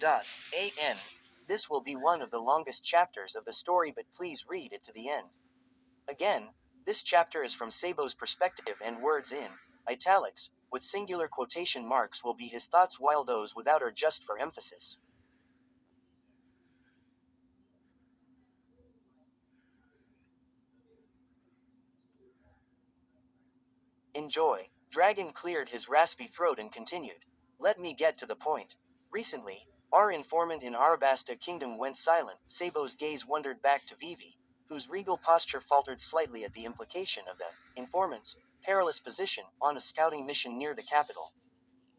An. This will be one of the longest chapters of the story, but please read it to the end. Again, this chapter is from Sabo's perspective, and words in italics, with singular quotation marks, will be his thoughts, while those without are just for emphasis. Enjoy. Dragon cleared his raspy throat and continued. Let me get to the point. Recently, our informant in Arabasta Kingdom went silent. Sabo's gaze wandered back to Vivi, whose regal posture faltered slightly at the implication of the informant's perilous position on a scouting mission near the capital.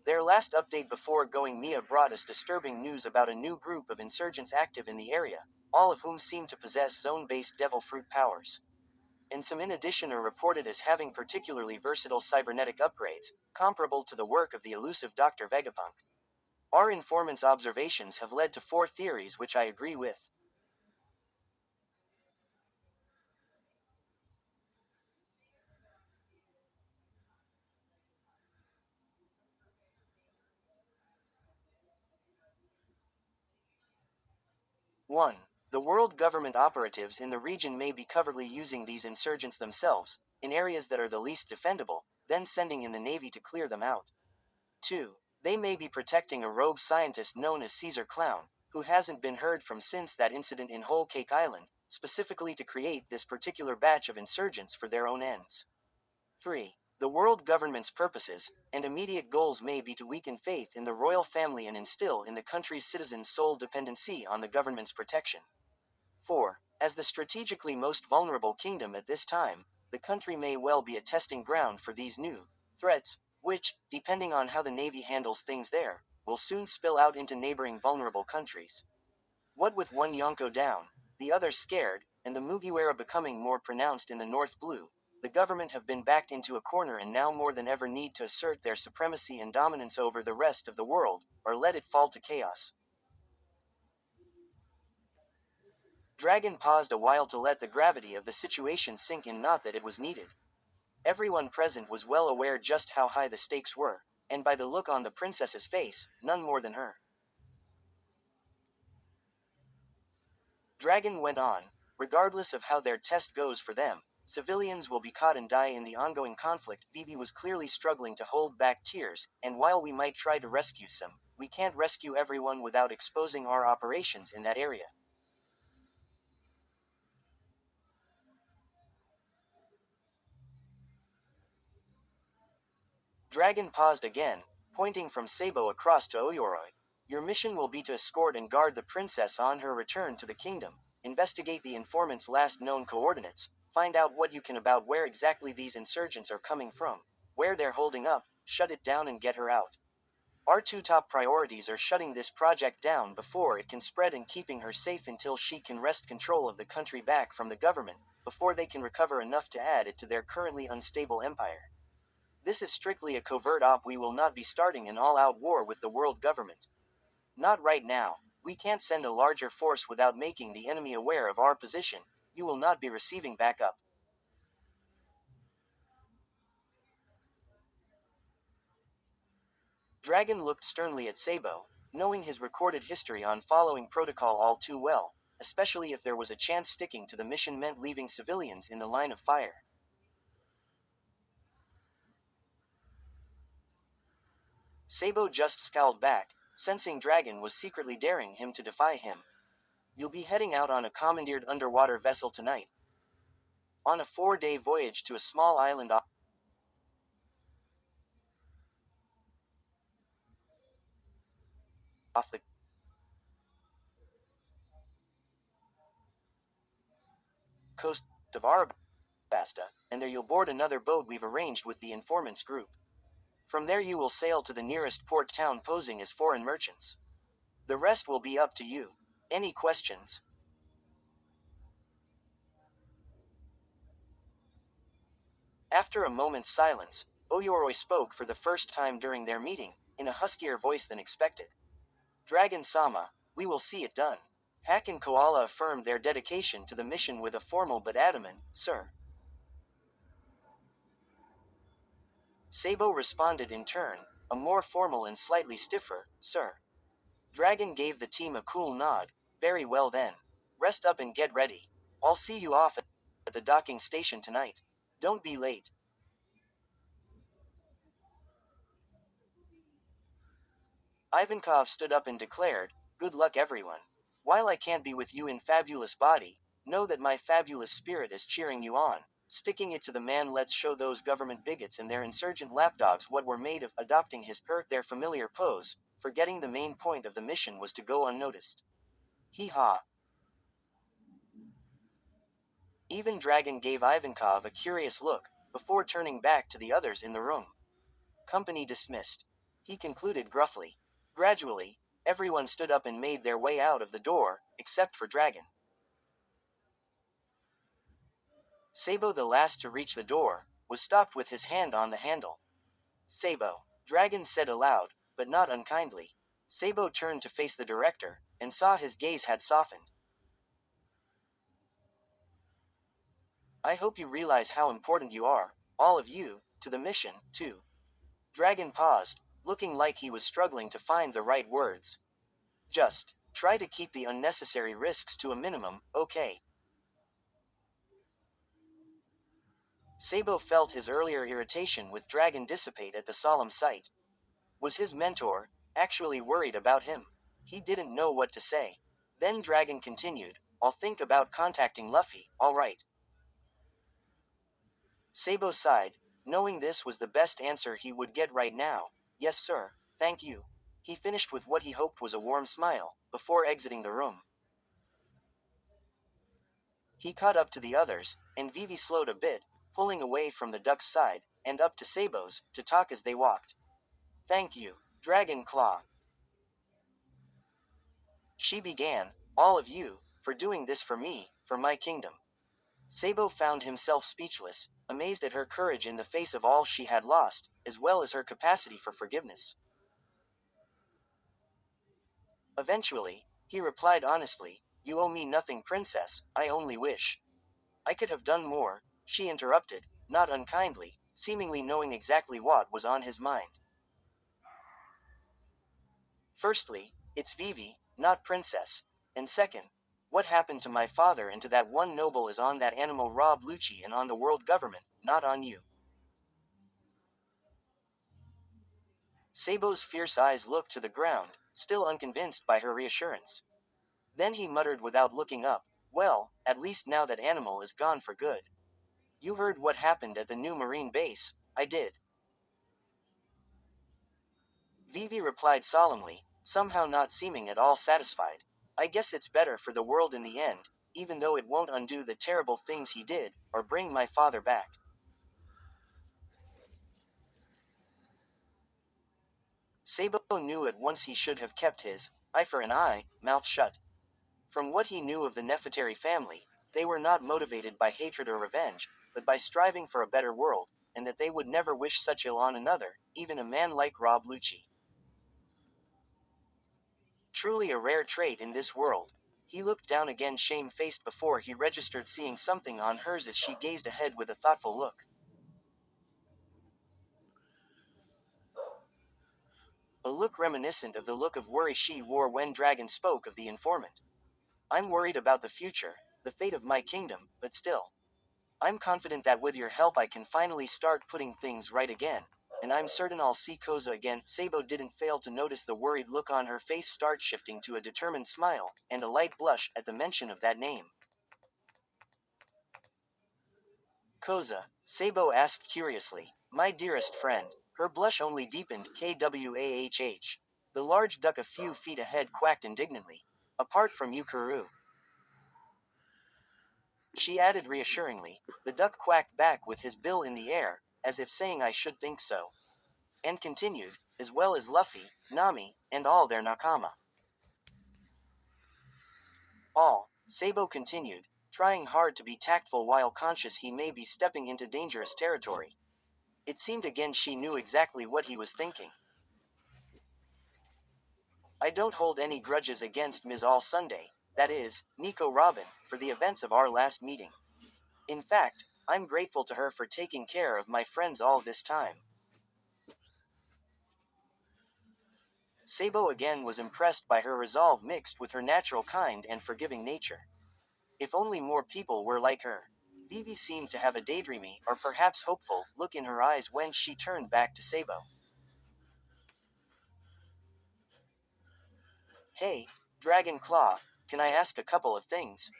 Their last update before going Mia brought us disturbing news about a new group of insurgents active in the area, all of whom seem to possess zone-based devil fruit powers. And some in addition are reported as having particularly versatile cybernetic upgrades, comparable to the work of the elusive Dr. Vegapunk. Our informant's observations have led to 4 theories which I agree with. 1. The world government operatives in the region may be covertly using these insurgents themselves, in areas that are the least defendable, then sending in the Navy to clear them out. 2. They may be protecting a rogue scientist known as Caesar Clown, who hasn't been heard from since that incident in Whole Cake Island, specifically to create this particular batch of insurgents for their own ends. 3. The world government's purposes and immediate goals may be to weaken faith in the royal family and instill in the country's citizens sole dependency on the government's protection. 4. As the strategically most vulnerable kingdom at this time, the country may well be a testing ground for these new threats, which, depending on how the Navy handles things there, will soon spill out into neighboring vulnerable countries. What with one Yonko down, the other scared, and the Mugiwara becoming more pronounced in the North Blue, the government have been backed into a corner and now more than ever need to assert their supremacy and dominance over the rest of the world, or let it fall to chaos. Dragon paused a while to let the gravity of the situation sink in, not that it was needed. Everyone present was well aware just how high the stakes were, and by the look on the princess's face, none more than her. Dragon went on, regardless of how their test goes for them, civilians will be caught and die in the ongoing conflict. Vivi was clearly struggling to hold back tears, and while we might try to rescue some, we can't rescue everyone without exposing our operations in that area. Dragon paused again, pointing from Sabo across to Oyoroi. Your mission will be to escort and guard the princess on her return to the kingdom, investigate the informant's last known coordinates, find out what you can about where exactly these insurgents are coming from, where they're holding up, shut it down and get her out. Our 2 top priorities are shutting this project down before it can spread and keeping her safe until she can wrest control of the country back from the government, before they can recover enough to add it to their currently unstable empire. This is strictly a covert op. We will not be starting an all-out war with the world government. Not right now. We can't send a larger force without making the enemy aware of our position. You will not be receiving backup. Dragon looked sternly at Sabo, knowing his recorded history on following protocol all too well, especially if there was a chance sticking to the mission meant leaving civilians in the line of fire. Sabo just scowled back, sensing Dragon was secretly daring him to defy him. You'll be heading out on a commandeered underwater vessel tonight, on a 4-day voyage to a small island off the coast of Arabasta, and there you'll board another boat we've arranged with the informants group. From there you will sail to the nearest port town posing as foreign merchants. The rest will be up to you. Any questions? After a moment's silence, Oyoroi spoke for the first time during their meeting, in a huskier voice than expected. Dragon-sama, we will see it done. Hack and Koala affirmed their dedication to the mission with a formal but adamant, "Sir." Sabo responded in turn, a more formal and slightly stiffer, "Sir." Dragon gave the team a cool nod. Very well then. Rest up and get ready. I'll see you off at the docking station tonight. Don't be late. Ivankov stood up and declared, "Good luck everyone. While I can't be with you in fabulous body, know that my fabulous spirit is cheering you on. Sticking it to the man, let's show those government bigots and their insurgent lapdogs what we're made of." Adopting their familiar pose, forgetting the main point of the mission was to go unnoticed. Hee ha. Even Dragon gave Ivankov a curious look, before turning back to the others in the room. Company dismissed. He concluded gruffly. Gradually, everyone stood up and made their way out of the door, except for Dragon. Sabo, the last to reach the door, was stopped with his hand on the handle. "Sabo," Dragon said aloud, but not unkindly. Sabo turned to face the director, and saw his gaze had softened. "I hope you realize how important you are, all of you, to the mission, too." Dragon paused, looking like he was struggling to find the right words. "Just try to keep the unnecessary risks to a minimum, okay?" Sabo felt his earlier irritation with Dragon dissipate at the solemn sight. Was his mentor actually worried about him? He didn't know what to say. Then Dragon continued, "I'll think about contacting Luffy, alright?" Sabo sighed, knowing this was the best answer he would get right now. "Yes sir, thank you." He finished with what he hoped was a warm smile, before exiting the room. He caught up to the others, and Vivi slowed a bit, pulling away from the duck's side, and up to Sabo's, to talk as they walked. "Thank you, Dragon Claw," she began, "all of you, for doing this for me, for my kingdom." Sabo found himself speechless, amazed at her courage in the face of all she had lost, as well as her capacity for forgiveness. Eventually, he replied honestly, "You owe me nothing, princess, I only wish I could have done more." She interrupted, not unkindly, seemingly knowing exactly what was on his mind. "Firstly, it's Vivi, not princess. And second, what happened to my father and to that one noble is on that animal Rob Lucci and on the world government, not on you." Sabo's fierce eyes looked to the ground, still unconvinced by her reassurance. Then he muttered without looking up, "Well, at least now that animal is gone for good." "You heard what happened at the new marine base?" "I did," Vivi replied solemnly, somehow not seeming at all satisfied. "I guess it's better for the world in the end, even though it won't undo the terrible things he did, or bring my father back." Sabo knew at once he should have kept his eye for an eye mouth shut. From what he knew of the Nefertari family, they were not motivated by hatred or revenge, but by striving for a better world, and that they would never wish such ill on another, even a man like Rob Lucci. Truly a rare trait in this world. He looked down again, shame-faced, before he registered seeing something on hers as she gazed ahead with a thoughtful look. A look reminiscent of the look of worry she wore when Dragon spoke of the informant. "I'm worried about the future, the fate of my kingdom, but still, I'm confident that with your help I can finally start putting things right again. And I'm certain I'll see Koza again." Sabo didn't fail to notice the worried look on her face start shifting to a determined smile, and a light blush at the mention of that name. "Koza?" Sabo asked curiously. "My dearest friend." Her blush only deepened. "Kwahh. The large duck a few feet ahead quacked indignantly. "Apart from you, Kuru," she added reassuringly. The duck quacked back with his bill in the air, as if saying, "I should think so." And continued, "As well as Luffy, Nami, and all their nakama." "All," Sabo continued, trying hard to be tactful while conscious he may be stepping into dangerous territory. It seemed again she knew exactly what he was thinking. "I don't hold any grudges against Ms. All Sunday, that is, Nico Robin, for the events of our last meeting. In fact, I'm grateful to her for taking care of my friends all this time." Sabo again was impressed by her resolve mixed with her natural kind and forgiving nature. If only more people were like her. Vivi seemed to have a daydreamy, or perhaps hopeful, look in her eyes when she turned back to Sabo. Hey, Dragon Claw, can I ask a couple of things?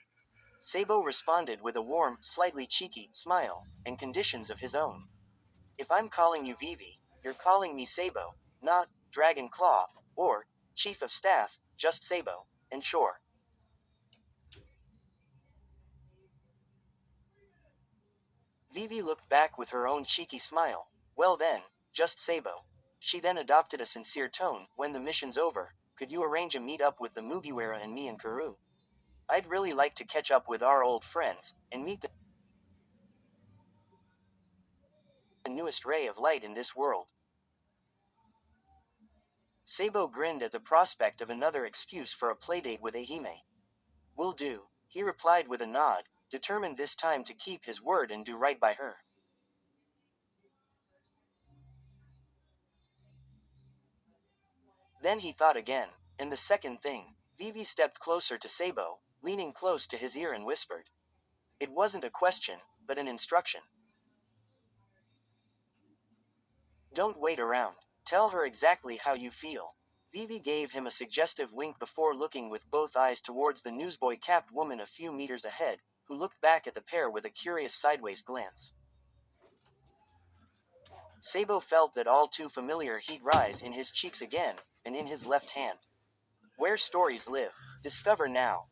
Sabo responded with a warm, slightly cheeky smile, and conditions of his own. If I'm calling you Vivi, you're calling me Sabo, not Dragon Claw, or Chief of Staff, just Sabo, and sure. Vivi looked back with her own cheeky smile. Well then, just Sabo. She then adopted a sincere tone. When the mission's over, could you arrange a meet-up with the Mugiwara and me and Karu? I'd really like to catch up with our old friends, and meet the newest ray of light in this world. Sabo grinned at the prospect of another excuse for a playdate with Ehime. Will do, he replied with a nod, determined this time to keep his word and do right by her. Then he thought again, and the second thing. Vivi stepped closer to Sabo, leaning close to his ear and whispered. It wasn't a question, but an instruction. Don't wait around. Tell her exactly how you feel. Vivi gave him a suggestive wink before looking with both eyes towards the newsboy-capped woman a few meters ahead, who looked back at the pair with a curious sideways glance. Sabo felt that all too familiar heat rise in his cheeks again, and in his left hand. Where stories live. Discover now.